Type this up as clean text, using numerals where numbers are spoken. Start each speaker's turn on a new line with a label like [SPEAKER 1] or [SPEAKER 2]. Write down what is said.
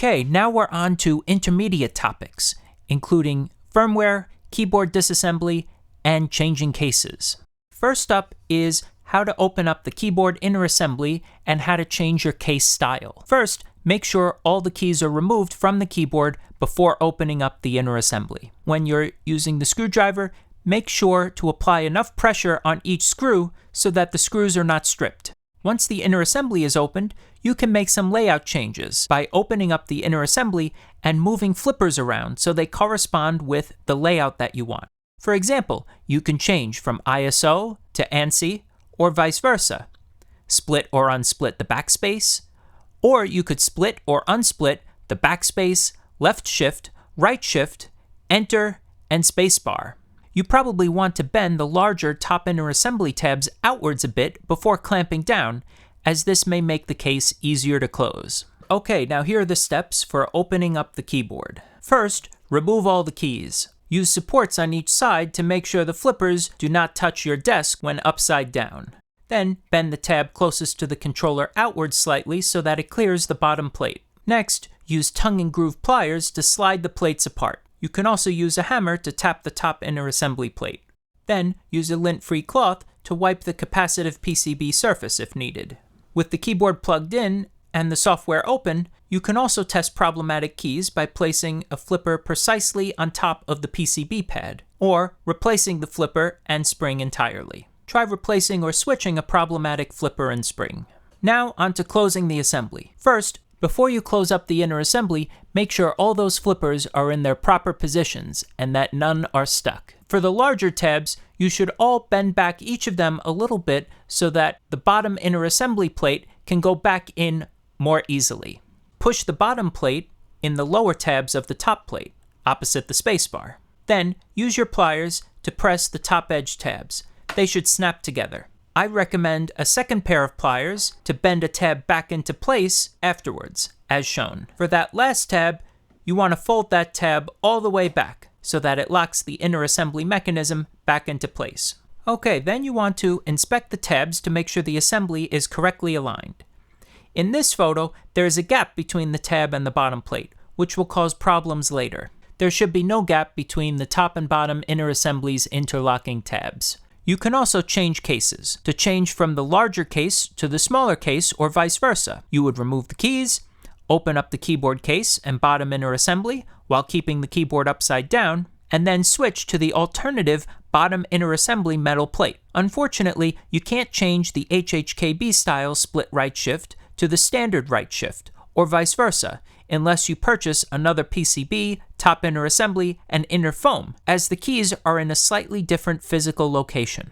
[SPEAKER 1] Okay, now we're on to intermediate topics, including firmware, keyboard disassembly, and changing cases. First up is how to open up the keyboard inner assembly and how to change your case style. First, make sure all the keys are removed from the keyboard before opening up the inner assembly. When you're using the screwdriver, make sure to apply enough pressure on each screw so that the screws are not stripped. Once the inner assembly is opened, you can make some layout changes by opening up the inner assembly and moving flippers around so they correspond with the layout that you want. For example, you can change from ISO to ANSI or vice versa, split or unsplit the backspace, or you could split or unsplit the backspace, left shift, right shift, enter, and spacebar. You probably want to bend the larger top inner assembly tabs outwards a bit before clamping down, as this may make the case easier to close. Okay, now here are the steps for opening up the keyboard. First, remove all the keys. Use supports on each side to make sure the flippers do not touch your desk when upside down. Then, bend the tab closest to the controller outwards slightly so that it clears the bottom plate. Next, use tongue and groove pliers to slide the plates apart. You can also use a hammer to tap the top inner assembly plate. Then, use a lint-free cloth to wipe the capacitive PCB surface if needed. With the keyboard plugged in and the software open, you can also test problematic keys by placing a flipper precisely on top of the PCB pad, or replacing the flipper and spring entirely. Try replacing or switching a problematic flipper and spring. Now, on to closing the assembly. First, before you close up the inner assembly, make sure all those flippers are in their proper positions and that none are stuck. For the larger tabs, you should all bend back each of them a little bit so that the bottom inner assembly plate can go back in more easily. Push the bottom plate in the lower tabs of the top plate, opposite the spacebar. Then, use your pliers to press the top edge tabs. They should snap together. I recommend a second pair of pliers to bend a tab back into place afterwards, as shown. For that last tab, you want to fold that tab all the way back so that it locks the inner assembly mechanism back into place. Okay, then you want to inspect the tabs to make sure the assembly is correctly aligned. In this photo, there is a gap between the tab and the bottom plate, which will cause problems later. There should be no gap between the top and bottom inner assembly's interlocking tabs. You can also change cases. To change from the larger case to the smaller case or vice versa, you would remove the keys, open up the keyboard case and bottom inner assembly while keeping the keyboard upside down, and then switch to the alternative bottom inner assembly metal plate. Unfortunately, you can't change the HHKB style split right shift to the standard right shift, or vice versa, unless you purchase another PCB, top inner assembly, and inner foam, as the keys are in a slightly different physical location.